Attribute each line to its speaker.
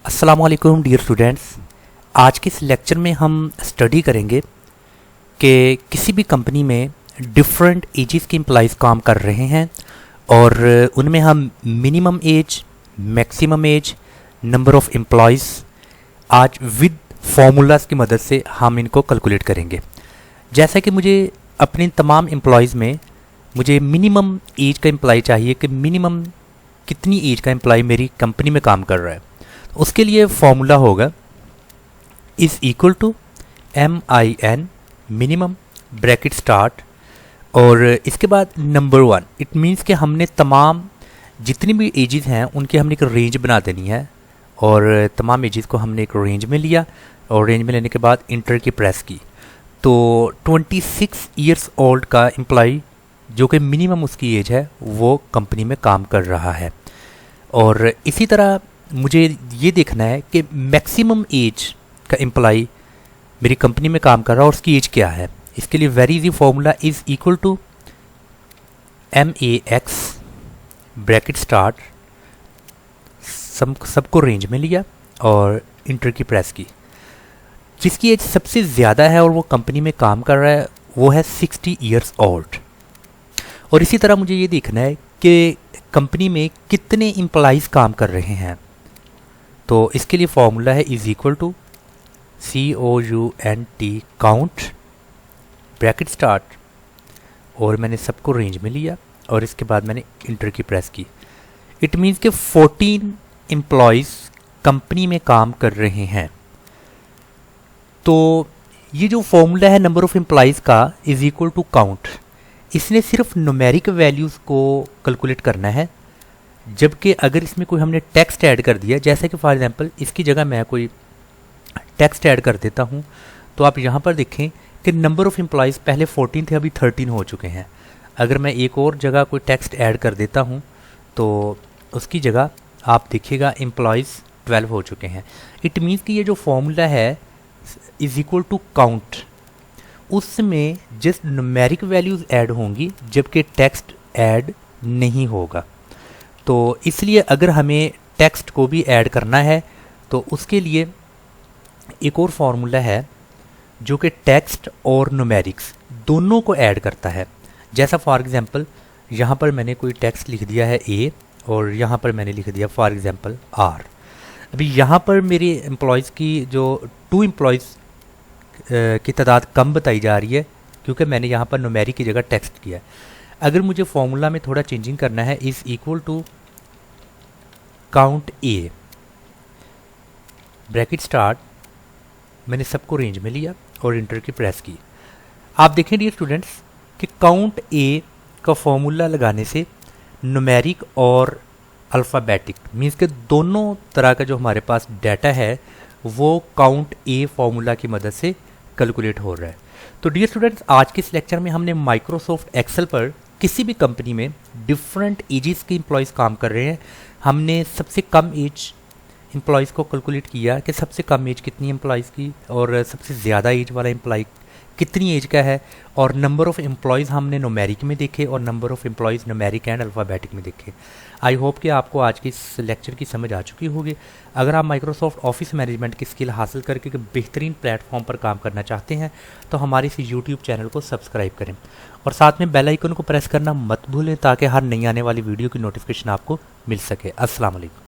Speaker 1: अस्सलाम वालेकुम dear students. आज के इस लेक्चर में हम स्टडी करेंगे कि किसी भी कंपनी में डिफरेंट एजेस के एम्प्लॉइज़ काम कर रहे हैं और उनमें हम minimum age, maximum age, number of employees आज विद फार्मूलाज की मदद से हम इनको कैलकुलेट करेंगे। जैसा कि मुझे अपने तमाम एम्प्लॉइज़ में मुझे मिनिमम एज का एम्प्लॉय चाहिए कि मिनिमम कितनी एज का एम्प्लॉय मेरी कंपनी में काम कर रहा है। उसके लिए फॉर्मूला होगा is equal to MIN minimum bracket start और इसके बाद नंबर 1। इट मीन्स कि हमने तमाम जितनी भी एजेस हैं उनकी हमने एक रेंज बना देनी है और तमाम एजेस को हमने एक रेंज में लिया और रेंज में लेने के बाद इंटर की प्रेस की तो 26 ईयर्स ओल्ड का एम्प्लॉय जो कि मिनिमम उसकी एज है वो कंपनी में काम कर रहा है। और इसी तरह मुझे ये देखना है कि मैक्सिमम एज का एम्प्लॉय मेरी कंपनी में काम कर रहा है और उसकी एज क्या है। इसके लिए very easy formula is equal to MAX bracket start, सबको रेंज में लिया और इंटर की प्रेस की। जिसकी एज सबसे ज़्यादा है और वो कंपनी में काम कर रहा है वो है 60 ईयर्स ओल्ड। और इसी तरह मुझे ये देखना है कि कंपनी में कितने एम्प्लॉइज़ काम कर रहे हैं। तो इसके लिए फॉर्मूला है is equal to COUNT count bracket start और मैंने सबको रेंज में लिया और इसके बाद मैंने इंटर की प्रेस की। इट मीन्स कि 14 एम्प्लॉइज़ कंपनी में काम कर रहे हैं। तो ये जो फॉर्मूला है नंबर ऑफ़ एम्प्लॉइज़ का इज़ इक्वल टू काउंट, इसने सिर्फ न्यूमेरिक वैल्यूज़ को कैलकुलेट करना है। जबकि अगर इसमें कोई हमने टेक्स्ट ऐड कर दिया, जैसे कि फॉर एग्जांपल इसकी जगह मैं कोई टेक्स्ट ऐड कर देता हूं, तो आप यहां पर देखें कि नंबर ऑफ़ एम्प्लॉइज़ पहले 14 थे, अभी 13 हो चुके हैं। अगर मैं एक और जगह कोई टेक्स्ट ऐड कर देता हूं तो उसकी जगह आप देखिएगा एम्प्लॉइज़ 12 हो चुके हैं। इट मीन्स कि ये जो फॉर्मूला है इज़ इक्वल टू काउंट, उसमें जस्ट न्यूमेरिक वैल्यूज़ ऐड होंगी जबकि टेक्स्ट ऐड नहीं होगा। तो इसलिए अगर हमें टेक्स्ट को भी ऐड करना है तो उसके लिए एक और फार्मूला है जो कि टेक्स्ट और न्यूमेरिक्स दोनों को ऐड करता है। जैसा फॉर एग्जांपल यहाँ पर मैंने कोई टेक्स्ट लिख दिया है A और यहाँ पर मैंने लिख दिया फॉर एग्जांपल R। अभी यहाँ पर मेरे एम्प्लॉयज़ की जो 2 एम्प्लॉयज़ की तादाद कम बताई जा रही है क्योंकि मैंने यहाँ पर न्यूमेरिक की जगह टेक्स्ट किया है। अगर मुझे फॉर्मूला में थोड़ा चेंजिंग करना है is equal to count A bracket start, मैंने सबको रेंज में लिया और इंटर की प्रेस की। आप देखें डियर स्टूडेंट्स कि काउंट A का फॉर्मूला लगाने से न्यूमेरिक और अल्फ़ाबेटिक मीन्स के दोनों तरह का जो हमारे पास डाटा है वो काउंट A फॉर्मूला की मदद से कैलकुलेट हो रहा है। तो डियर स्टूडेंट्स आज के इस लेक्चर में हमने माइक्रोसॉफ्ट एक्सेल पर किसी भी कंपनी में डिफरेंट एजेस के एम्प्लॉयज़ काम कर रहे हैं। हमने सबसे कम एज एम्प्लॉयज़ को कैलकुलेट किया कि सबसे कम एज कितनी एम्प्लॉयज़ की और सबसे ज़्यादा एज वाला एम्प्लॉय कितनी एज का है, और नंबर ऑफ़ एम्प्लॉयज़ हमने न्यूमेरिक में देखे और number of employees numeric and alphabetic में देखे। आई होप कि आपको आज की इस लेक्चर की समझ आ चुकी होगी। अगर आप माइक्रोसॉफ्ट ऑफिस मैनेजमेंट की स्किल हासिल करके बेहतरीन प्लेटफॉर्म पर काम करना चाहते हैं तो हमारे इस यूट्यूब चैनल को सब्सक्राइब करें और साथ में बेल आइकन को प्रेस करना मत भूलें ताकि हर नई आने वाली वीडियो की नोटिफिकेशन आपको मिल सके। अस्सलाम वालेकुम।